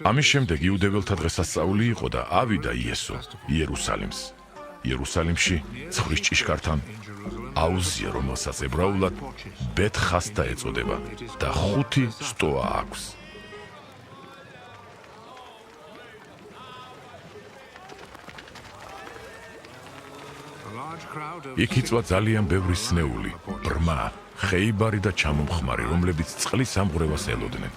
ამის შემდეგ იუდეველთა დღესასწაული იყო და ავიდა იესო იერუსალიმს. იერუსალიმში ცხვრის ჭიშკართან აუზია, რომელსაც ებრაულად ბეთ-ხასდა ეწოდება და 5 სტოა აქვს. იქ იწვა ძალიან ბევრი სნეული, ბრმა, ხეიბარი და ჩამომხმარი, რომლებიც წყლის ამღვრევას ელოდნენ.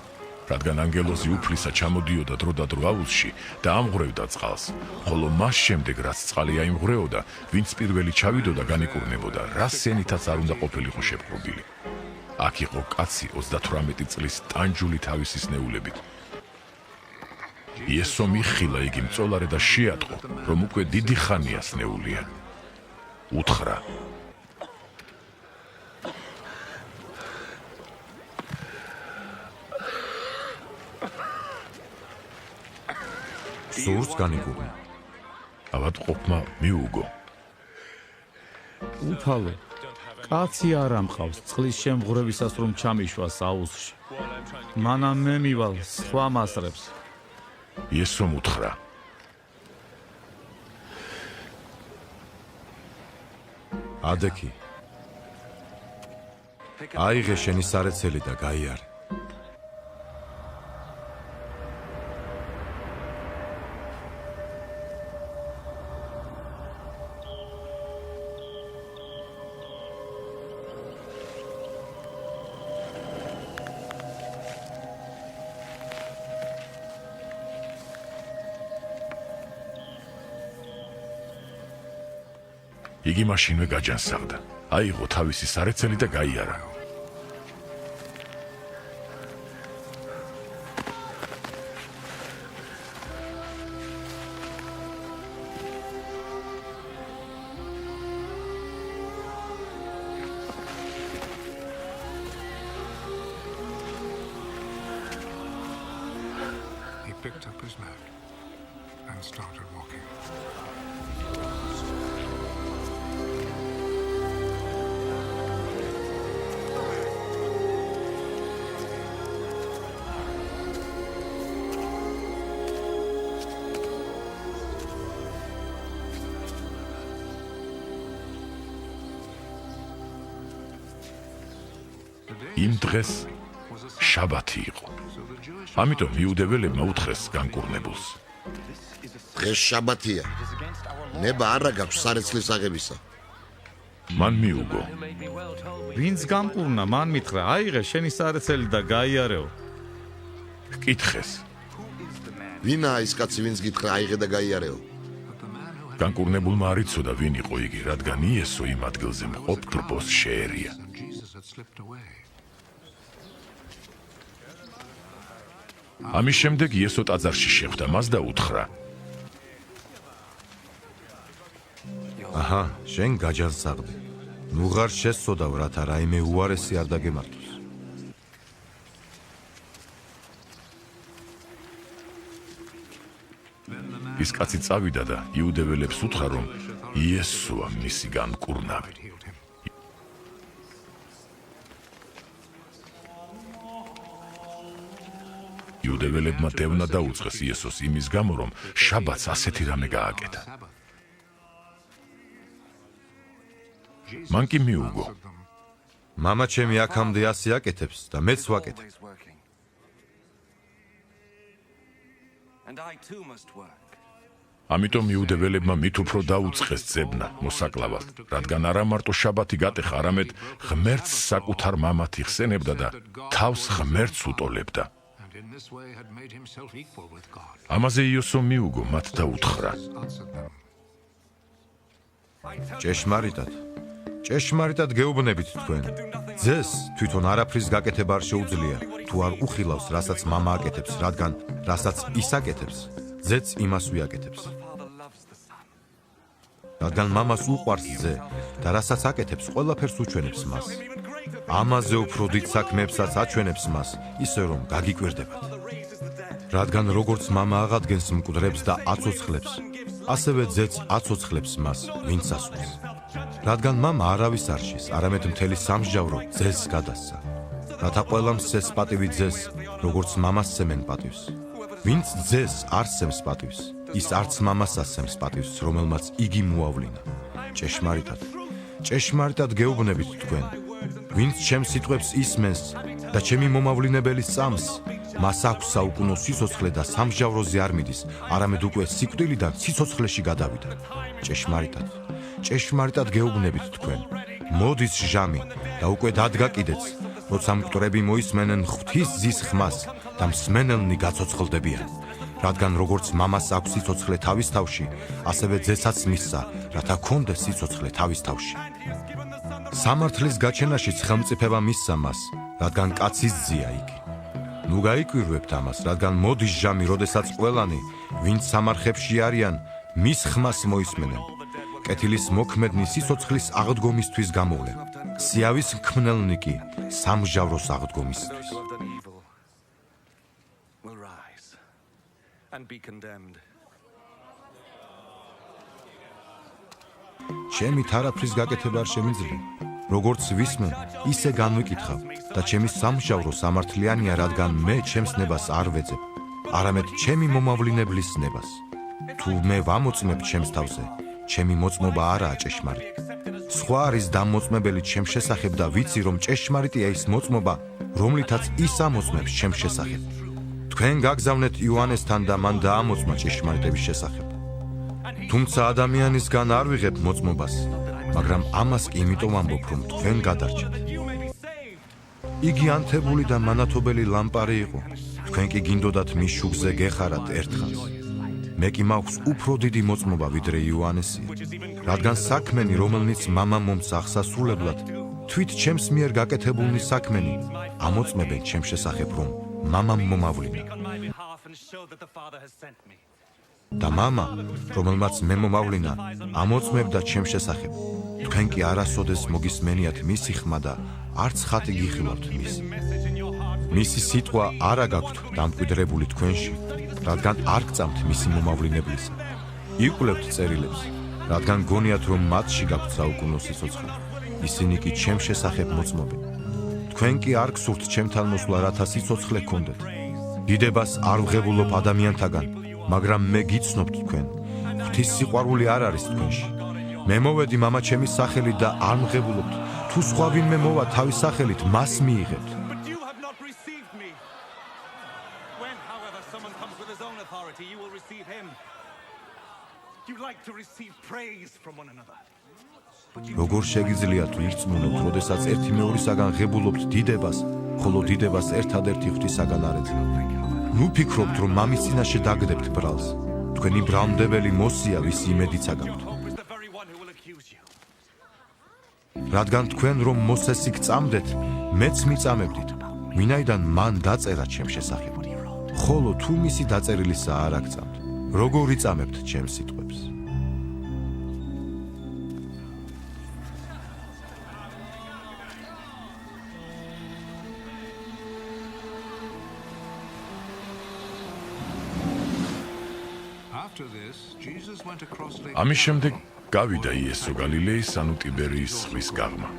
რადგან ანგელოზი უფლისა ჩამოდიოდა დრო და დრო აუზში და ამღვრევდა წყალს, ხოლო მას შემდეგ, რაც წყალი აიმღვრეოდა, ვინც პირველი ჩავიდოდა, განიკურნებოდა, რა სენითაც არ უნდა ყოფილიყო შეპყრობილი. აქ იყო კაცი 38 წლის ტანჯული თავისი სნეულებით. იესო მიხილა იგი მწოლარე და შეატყო, რომ უკვე დიდი ხანია სნეულია. უთხრა: სურს განიკურნა. ავადმყოფმა მიუგო. უფალო, კაცი არ ამყავს წყლის შემღვრევისას რომ ჩამიშვას აუზში. მანამ მე მივალ სხვა მასრებს. იესომ უთხრა: ადექი. აიღე შენი სარეცელი და გაიარე. იგი მაშინვე გაჯანსაღდა. აიღო თავისი სარეცელი და გაიარა. He picked up his mat and started walking. იმ დღეს შაბათი იყო. ამიტომ იუდეველებმა უთხრეს განკურნებულს: დღეს შაბათია. ნება არ გაქვს სარეცლის აღებისა. მან მიუგო. ვინც გამკურნა, მან მითხრა: აიღე შენი სარეცელი და გაიარეო. ჰკითხეს: ვინაა ის კაცი, ვინც გითხრა აიღე და გაიარეო? განკურნებულმა არ იცოდა ვინ იყო იგი, რადგან იესო იმ ადგილზე მყოფ დრბოს შეერია. Jesus had slipped away. ამის შემდეგ იესო ტაძარში შეხვდა მას და უთხრა: აჰა, შენ გაჯანსაღდი. ნუ ღარ შესწოდავ, რათა რაიმე უარესი არ დაგემართოს. ის კაცი წავიდა და იუდეველებს უთხრა, რომ იესოა მისი განკურნავი. იუდეველებმა დევნა დაუწყეს იესოს იმის გამო, რომ შაბათს ასეთი რამე გააკეთა. მან კი მიუგო. მამა ჩემი აქამდე ასე აკეთებს და მეც ვაკეთებ. ამიტომ იუდეველებმა მით უფრო დაუწყეს ძებნა მოსაკლავად, რადგან არა მარტო შაბათი გატეხა, არამედ ღმერთს საკუთარ მამად იხსენებდა და თავს ღმერთს უტოლებდა. ამაზე იესო მიუგო მათ და უთხრა: ჭეშმარიტად გეუბნებით თქვენ, ძეს თვითონ არაფრის გაკეთება არ შეუძლია, თუ არ უხილავს, რასაც მამა აკეთებს, რადგან რასაც ის აკეთებს, ძეც იმას ვიაკეთებს. რადგან მამას უყვარს ძე და რასაც აკეთებს, ყველაფერს უჩვენებს მას. ამაზე უფრო დიდ საქმეებსაც აჩვენებს მას, ისე რომ გაგიკვირდებათ. რადგან როგორც მამა აღადგენს მკვდრებს და აცოცხლებს, ასევე ძეც აცოცხლებს მას, ვინც ასვენს. რადგან მამა არავის არ შის, არამედ მთელი სამსჯავრო ძეს გადასცა. რათა ყველამ სცეს პატივი ძეს, როგორც მამას სცემენ პატივს. ვინც ძეს არ სცემს პატივს, ის არც მამას ასცემს პატივს, რომელმაც იგი მოავლინა. ჭეშმარიტად გეუბნებით თქვენ, ვინც ჩემს სიტყვებს ისმენს და ჩემი მომავლინებელი სწამს, მას აქვს საუკუნო სიცოცხლე და სამჟავროზე არ მიდის, არამედ უკვე სიკვდილიდან სიცოცხლეში გადავიდა. ჭეშმარიტად გეუბნებით თქვენ, მოდის ჟამი და უკვე დადგა კიდეც, როცა მკვდრები მოისმენენ ღვთის ძის ხმას და მსმენელნი გაცოცხლდებიან. რადგან როგორც მამას აქვს სიცოცხლე თავის თავში, ასევე ძესაც მისცა, რათა ქონდეს სიცოცხლე თავის თავში. სამართლის გაჩენაშიც ხელმწიფება მისცა მას, რადგან კაცის ძია იგი. ნუ გაიკვირვებთ ამას, რადგან მოდის ჟამი, როდესაც ყველანი, ვინც სამარხებში არიან, მის ხმას მოისმენენ. კეთილის მოქმედნი სიცოცხლის აღდგომისთვის გამოვლენ. სიავის მქმნელნი კი სამჟავროს აღდგომისთვის. ჩემი თარაფრის გაკეთება არ შემიძლია. როგორც ვისმენ, ისე განვიკითხავ და ჩემი სამჟავრო სამართლიანია, რადგან მე ჩემს ნებას არ ვეძებ, არამედ ჩემი მომავლინებლის ნებას. თუ მე ვამოწმებ ჩემს თავზე, ჩემი მოწმობა არაა ჭეშმარიტი. სხვა არის დამოწმებელი ჩემს შესახებ და ვიცი, რომ ჭეშმარიტია ის მოწმობა, რომლითაც ის ამოწმებს ჩემს შესახებ. თქვენ გაგზავნეთ იოანესთან და მან დაამოწმა ჭეშმარიტების შესახებ. თუმცა ადამიანისგან არ ვიღებ მოწმობას, მაგრამ ამას კი იმიტომ ვამბობ, რომ თქვენ გადარჩეთ. იგი ანთებული და მანათობელი ლამპარი იყო, თქვენ კი გინდოდათ მის შუქზე გეხარათ ერთხანს. მე კი მაქვს უფრო დიდი მოწმობა ვიდრე იოანესია, რადგან საქმენი, რომელნიც მამა მომცა აღსასრულებლად, თვით ჩემს მიერ გაკეთებულნი საქმენი, ამოწმებენ ჩემს შესახებ, რომ მამამ მომავლინა. და მამა, რომელმაც მე მომავლინა, ამოწმებდა ჩემს შესახებ. თქვენ კი არასოდეს მოგისმენიათ მისი ხმა და არც ხატი გიხილავთ მისი. მისი სიტყვა არა გაქვთ დამკვიდრებული თქვენში, რადგან არ გწამთ მისი მომავლინებლისა. იკვლევთ წერილებს, რადგან გონიათ, რომ მათში გაქვთ საუკუნო სიცოცხლე. ისინი კი ჩემს შესახებ მოწმობენ. თქვენ კი არ გსურთ ჩემთან მოსვლა, რათა სიცოცხლე გქონდეთ. დიდებას არ ვღებულობ ადამიანთაგან, მაგრამ მე გიცნობთ თქვენ. ღვთის სიყვარული არ არის თქვენში. მე მოვედი მამა ჩემის სახელით და არ მღებულობთ. თუ სხვა ვინმე მოვა თავის სახელით, მას მიიღებთ. როგორ შეგიძლიათ ვირწმუნოთ, როდესაც ერთი მეორისაგან ღებულობთ დიდებას, ხოლო დიდებას ერთადერთი ღვთისაგან არ ეძებთ. ნუ ფიქრობთ, რომ მამის წინაშე დაგდებთ ბრალს. თქვენი ბრალმდებელი მოსია, ვის იმედიც აგაქვთ. რადგან თქვენ რომ მოსესი გწამდეთ, მეც მიწამებდით, ვინაიდან მან დაწერა ჩემს შესახებ. ხოლო თუ მისი დაწერილისა არ აგწამთ, როგორ იწამებთ ჩემს სიტყვებს? ამის შემდეგ გავიდა იესო გალილეის ანუ ტიბერიის ზღვის გაღმა.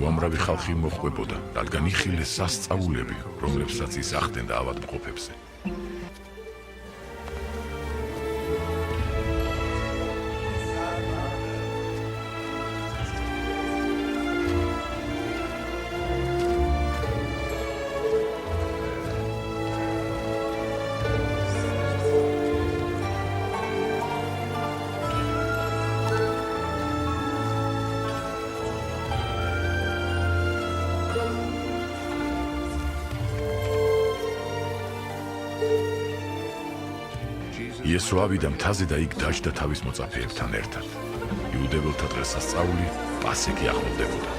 უამრავი ხალხი მოჰყვებოდა, რადგან იხილეს სასწაულები, რომლებსაც ის ახდენდა ავადმყოფებზე. იესო ავიდა მთაზე და იქ დაჯდა თავის მოწაფეებთან ერთად. იუდეველთა დღესასწაული პასექი ახლოვდებოდა.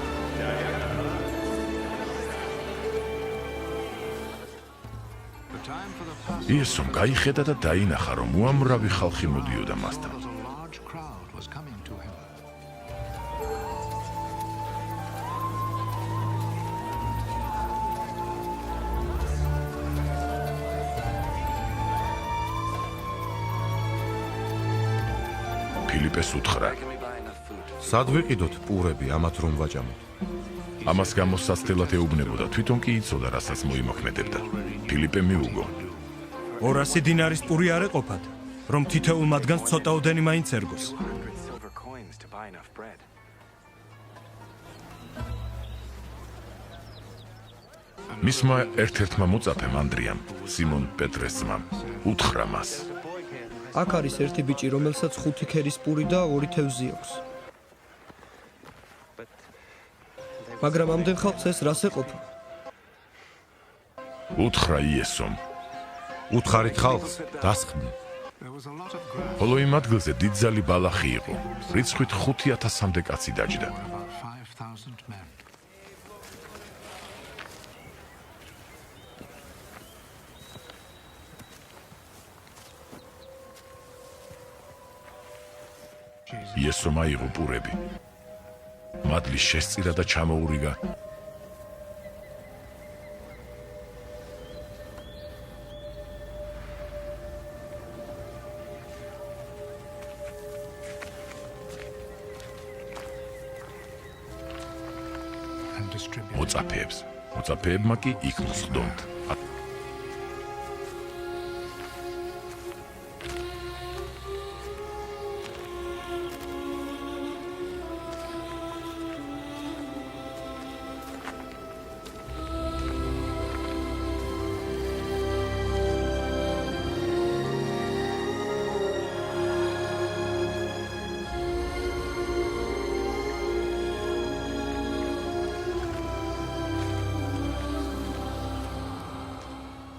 იესომ გაიხედა და დაინახა, რომ უამრავი ხალხი მოდიოდა მასთან. ფილიპეს უთხრა. სად ვიყიდოთ პურები ამათ რომ ვაჭამოთ? ამას გამოსაცდელად ეუბნებოდა, თვითონ კი იცოდა, რასაც მოიმოქმედებდა. ფილიპე მიუგო. 200 დინარის პური არ ეყოფათ, რომ თითოეულ მათგანს ცოტაოდენი მაინც ერგოს. მისმა ერთ-ერთმა მოწაფემ ანდრიამ, სიმონ პეტრეს ძმამ, უთხრა მას. აქ არის ერთი ბიჭი, რომელსაც 5 ქერის პური და 2 თევზი აქვს. მაგრამ ამდენ ხალხს ეს რას ეყოფა? უთხრა იესომ. უთხარით ხალხს დასხმი. There was a lot of grass, ხოლო იმ ადგილზე დიდძალი ბალახი იყო, რიცხვით 5000-მდე კაცი დაჯდა. about 5,000 men. იესომ აიღო პურები. მადლი შესწირა და ჩამოურიგა. And distributed. მოწაფეებმა კი იქ მოსხდომთ.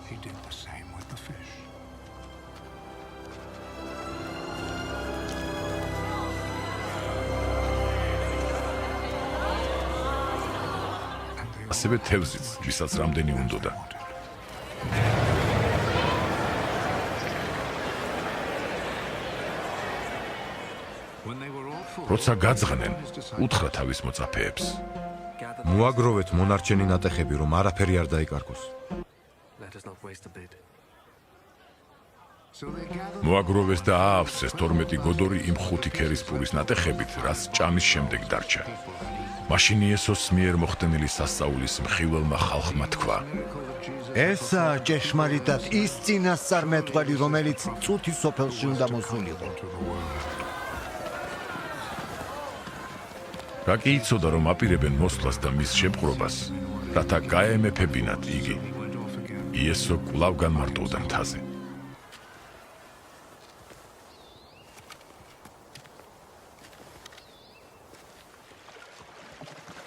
He did the same with the fish. And they all ასევე თევზიც, ვისაც რამდენი უნდოდა. wanted. When they were all full, როცა გაძღნენ, უთხრა თავის მოწაფეებს. მოაგროვეთ მონარჩენი ნატეხები, რომ არაფერი არ დაიკარგოს. so they gathered მოაგროვეს და აავსეს 12 გოდორი იმ 5 ქერის პურის ნატეხებით, რაც ჭამის შემდეგ დარჩა. მაშინ იესოს მიერ მოხდენილი სასწაულის მხილველმა ხალხმა თქვა: ესაა ჭეშმარიტად ის წინასწარმეტყველი, რომელიც წუთის სოფელში უნდა მოსულიყო. რა კი იცოდა, რომ აპირებენ მოსვლას და მის შეპყრობას, რათა გაემეფებინათ იგი. იესო კვლავ განმარტოვდა მთაზე.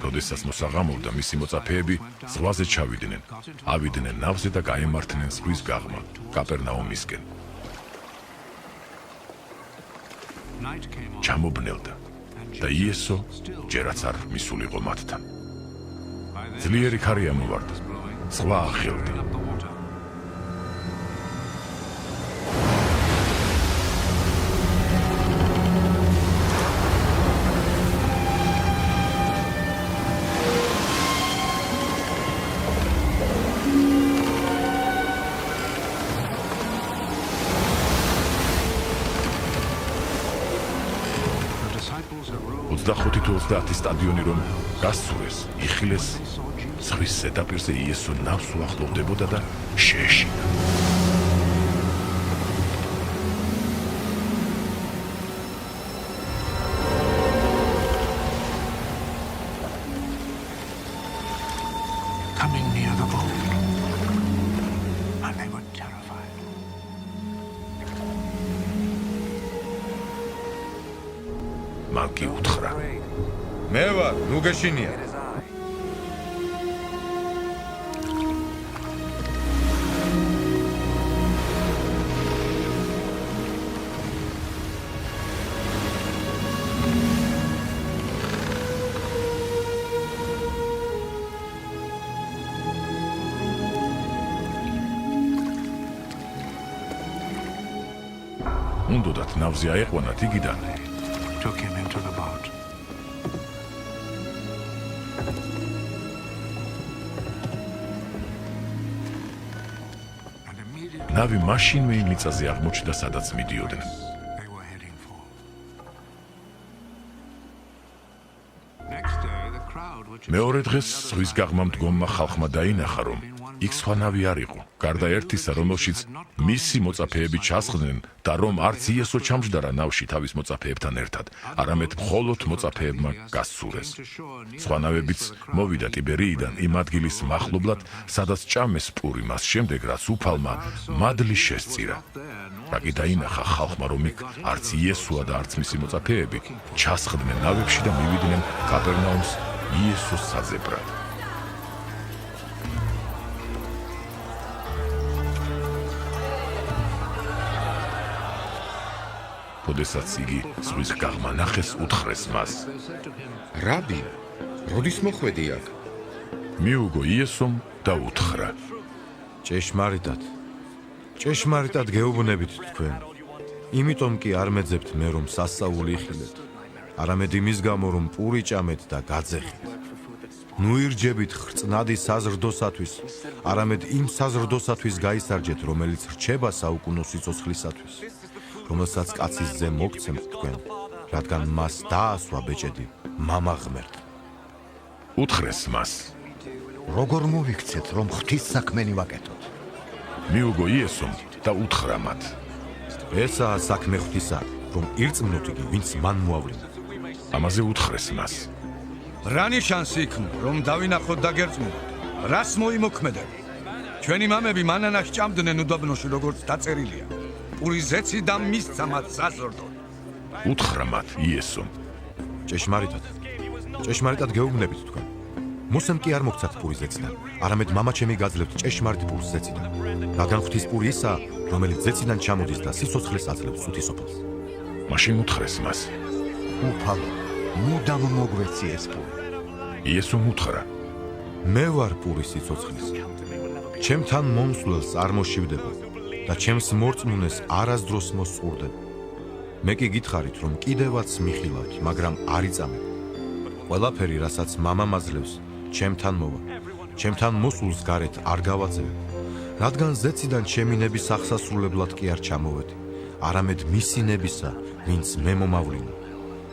როდესაც მოსაღამოვდა, მისი მოწაფეები ზღვაზე ჩავიდნენ, ავიდნენ ნავზე და გაემართნენ ზღვის გაღმა, კაპერნაუმისკენ. night came on. ჩამობნელდა და იესო ჯერაც არ მისულიყო მათთან. By then, ძლიერი ქარი ამოვარდა, blowing ზღვა ახელდა. up the water. The disciples arose. 25-30 სტადიონი რომ გასცურეს, იხილეს, ზღვის ზედაპირზე იესო ნავს უახლოვდებოდა და შეეშინა. Coming near the boat, and they were terrified. მან კი უთხრა: მე ვარ, ნუ გეშინია. უნდოდათ ნავზე აეყვანათ იგი და Took him into the boat. And immediately ნავი მაშინვე იმ მიწაზე აღმოჩნდა, სადაც მიდიოდნენ. they were heading for. მეორე დღეს ზღვის გაღმა მდგომმა ხალხმა დაინახა, რომ იქ სხვანავი არ იყო, გარდა ერთისა, რომელშიც მისი მოწაფეები ჩასხდნენ და რომ არც იესო ჩამჯდარა ნავში თავის მოწაფეებთან ერთად, არამედ მხოლოდ მოწაფეებმა გასცურეს. სხვანავებიც მოვიდა ტიბერიიდან იმ ადგილის მახლობლად, სადაც ჭამეს პური მას შემდეგ, რაც უფალმა მადლი შესწირა. რაკი დაინახა ხალხმა, რომ იქ არც იესოა და არც მისი მოწაფეები ჩასხდნენ ნავებში და მივიდნენ კაპერნაუმს იესოს საძებრად. როდესაც იგი ზღვის გაღმა ნახეს, უთხრეს მას: რაბი, როდის მოხვედი აქ? მიუგო იესომ და უთხრა: ჭეშმარიტად გეუბნებით თქვენ, იმიტომ კი არ მეძებთ მე რომ სასწაული იხილეთ, არამედ იმის გამო რომ პური ჭამეთ და გაძეხით. ნუ ირჯებით ხრწნადი საზრდოსათვის, არამედ იმ საზრდოსათვის გაისარჯეთ, რომელიც რჩება საუკუნო სიცოცხლისათვის, რომელსაც კაცის ძე მოგცემთ თქვენ, რადგან მას დაასვა ბეჭედი მამა ღმერთ. უთხრეს მას: როგორ მოვიქცეთ, რომ ღვთისმსაქმენი ვაკეთოთ? მიუგო იესომ და უთხრა მათ: ესაა საქმე ღვთისა, რომ ირწმუნოთ იგი, ვინც მან მოავლინა. ამაზე უთხრეს მას: რა ნიშანს იქნა, რომ დავინახოთ და გერწმუნოთ? რას მოიმოქმედებ? ჩვენი მამები მანანას ჭამდნენ უდაბნოში, როგორც დაწერილია. პური ზეცი და მისცა მათ საზრდოდ. უთხრა მათ იესომ: ჭეშმარიტად გეუბნებით თქვენ, მოსემ კი არ მოგცათ პური ზეციდან, არამედ მამა ჩემი გაძლევთ ჭეშმარიტ პურს ზეციდან, რადგან ღვთის პური ისაა, რომელიც ზეციდან ჩამოდის და სიცოცხლეს აძლევს სუთი სოფელს. მაშინ უთხრეს მას: უფალო, მუდამ მოგვეცი ეს პური. იესომ უთხრა: მე ვარ პური სიცოცხლის. ჩემთან მომსვლელს არ მოშივდება და ჩემს მორწმუნეს არასდროს მოსწურდებ. მე კი გითხარით, რომ კიდევაც მიხილავთ, მაგრამ არ იწამებ. ყველაფერი, რასაც მამა მაძლევს, ჩემთან მოვა. ჩემთან მოსულს გარეთ არ გავაძევებ, რადგან ზეციდან ჩემი ნების აღსასრულებლად კი არ ჩამოვედი, არამედ მისი ნებისა, ვინც მე მომავლინა.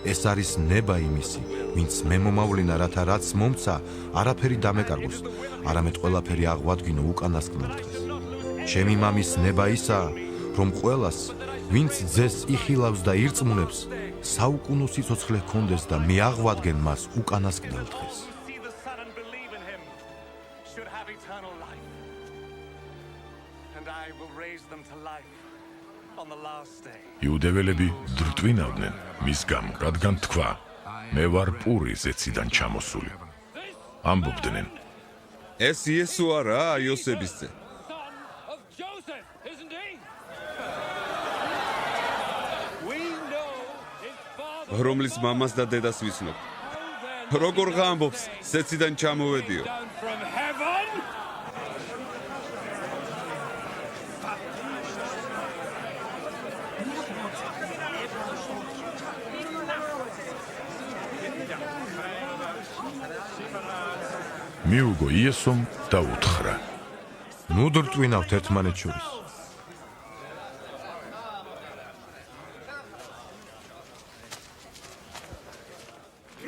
ეს არის ნება იმისი, ვინც მე მომავლინა, რათა რაც მომცა, არაფერი დამეკარგოს, არამედ ყველაფერი აღვადგინო უკანასკნელ დღეს. ჩემი მამის ნება ისაა, რომ ყველას, ვინც ძეს იხილავს და ირწმუნებს, საუკუნო სიცოცხლე ჰქონდეს და მე აღვადგენ მას უკანასკნელ დღეს. იუდეველები დრტვინავდნენ მის გამო, რადგან თქვა: მე ვარ პური ზეციდან ჩამოსული. ამბობდნენ: ეს იესო არაა იოსების ძე? რომლის მამას და დედას ვიცნობ. როგორ ღამბობს ზეციდან ჩამოვედიო? მიუგო იესომ და უთხრა: ნუ დრტვინავთ ერთმანეთ შორის.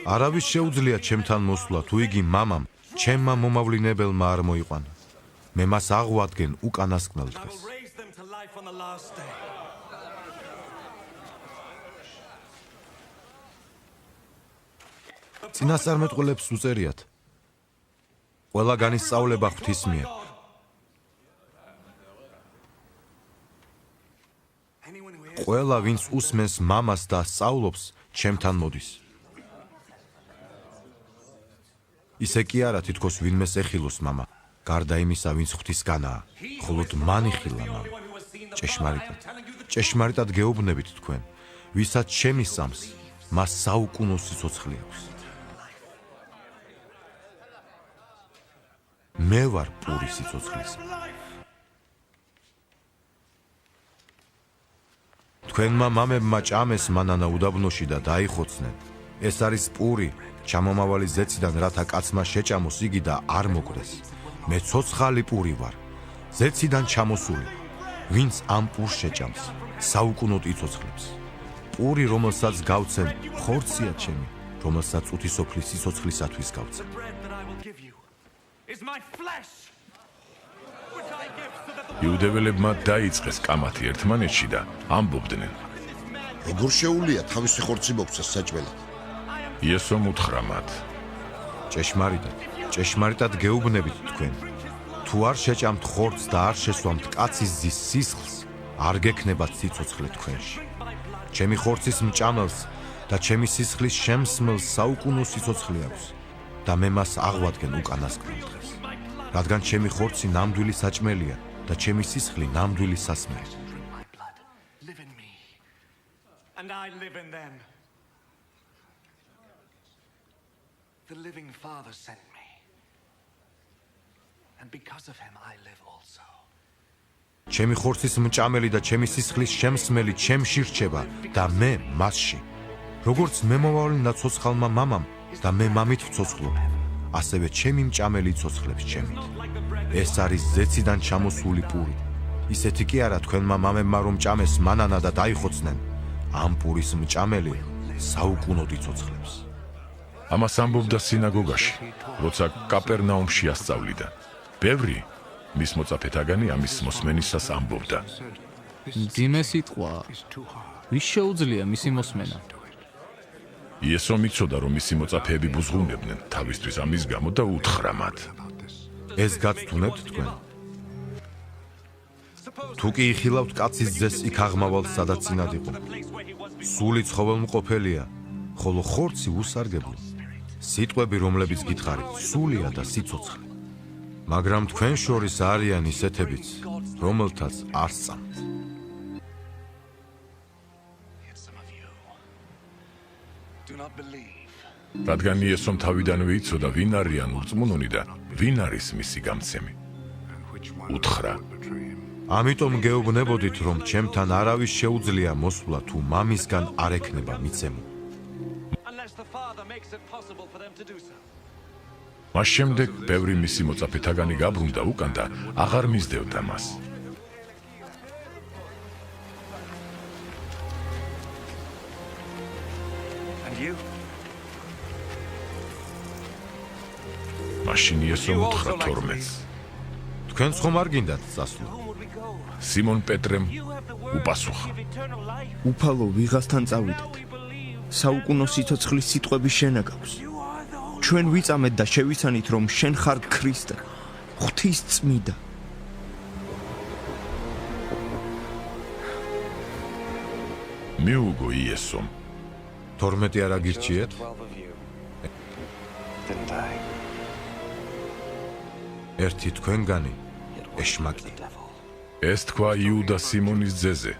არავის შეუძლია ჩემთან მოსვლა, თუ იგი მამამ, ჩემმა მომავლინებელმა არ მოიყვანა. მე მას აღვადგენ უკანასკნელ დღეს. წინასწარმეტყველებს უწერიათ: ყველა განისწავლება ღვთის მიერ. ყველა, ვინც უსმენს მამას და სწავლობს, ჩემთან მოდის. ისე კი არა, თითქოს ვინმეს ეხილოს მამა, გარდა იმისა, ვინც ღვთისგანაა, მხოლოდ მან იხილა მამა. ჭეშმარიტად გეუბნებით თქვენ, ვისაც შემისწამს, მას საუკუნო სიცოცხლე აქვს. მე ვარ პური სიცოცხლისა. თქვენმა მამებმა ჭამეს მანანა უდაბნოში და დაიხოცნენ. ეს არის პური, ჩამომავალი ზეციდან, რათა კაცმა შეჭამოს იგი და არ მოკრეს. მე ცოცხალი პური ვარ, ზეციდან ჩამოსული. ვინც ამ პურს შეჭამს, საუკუნოდ იცოცხლებს. პური, რომელსაც გავცემ, ხორცია ჩემი, რომელსაც უთისოფლის სიცოცხლისათვის გავწე. იუდეველებმა დაიწყეს კამათი ერთმანეთში და ამბობდნენ. როგორ შეუულია თავისი ხორცი მოგცეს საჭმელად? იესომ უთხრა მათ. ჭეშმარიტად გეუბნებით თქვენ, თუ არ შეჭამთ ხორცს და არ შესვამთ კაცის ზის სისხლს, არ გექნებათ სიცოცხლე თქვენში. ჩემი ხორცის მჭამელს და ჩემი სისხლის შემსმელს საუკუნო სიცოცხლე აქვს და მე მას აღვადგენ უკანასკნელ დღეს. რადგან ჩემი ხორცი ნამდვილი საჭმელია და ჩემი სისხლი ნამდვილი სასმელი. And I live in them. The living Father sent me. And because of him I live also. ჩემი ხორცის მჭამელი და ჩემი სისხლის შემსმელი ჩემში რჩება და მე მასში. როგორც მე მომავლენა ცოცხალმა მამამ და მე მამით ვცოცხლობ, ასევე ჩემი მჭამელი ცოცხლებს ჩემით. ეს არის ზეციდან ჩამოსული პური. ისეთი კი არა თქვენმა მამებმა რომ ჭამეს მანანა და დაიხოცნენ. ამ პურის მჭამელი საუკუნოდ იცოცხლებს. ამას ამბობდა სინაგოგაში, როცა კაპერნაუმში ასწავლიდა. ბევრი მის მოწაფეთაგანი ამის მოსმენისას ამბობდა. მძიმე სიტყვა. ვის შეუძლია მისი მოსმენა? იესომ იცოდა, რომ მისი მოწაფეები ბუზღუნებდნენ თავისთვის ამის გამო და უთხრა მათ. ეს გაცდუნებთ თქვენ? თუ კი იხილავთ კაცის ძეს იქ აღმავალ სადაც წინად იყო. სული ცხოველმყოფელია, ხოლო ხორცი უსარგებლო. სიტყვები, რომლებიც გითხარით, სულია და სიცოცხლე. მაგრამ თქვენ შორის არიან ისეთებიც, რომელთაც არ სწამთ. რადგან იესომ თავიდანვე იცოდა, ვინ არიან ურწმუნონი და ვინ არის მისი გამცემი. უთხრა. ამიტომ გეუბნებოდით, რომ ჩემთან არავის შეუძლია მოსვლა, თუ მამისგან არ ექნება მიცემო. მას შემდეგ ბევრი მისი მოწაფეთაგანი გაბრუნდა უკან და აღარ მისდევდა მას. მაშინ იესომ უთხრა თორმეტს. თქვენც ხომ არ გინდათ წასვლა? სიმონ პეტრემ უპასუხა. უფალო, ვიღასთან წავიდეთ. საუკუნო სიცოცხლის სიტყვები შენ აქვს. ჩვენ ვიწამეთ და შევიცანით, რომ შენ ხარ ქრისტე, ღვთის წმიდა. მიუგო იესომ. 12 არ აგირჩიეთ? ერთი თქვენგანი ეშმაკი. ეს თქვა იუდა სიმონის ძეზე,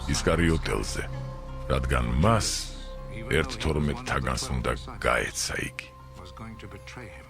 ისკარიოტელზე, რადგან მას ერთ 12 თაგანს უნდა გაეცა იგი. Was going to betray him.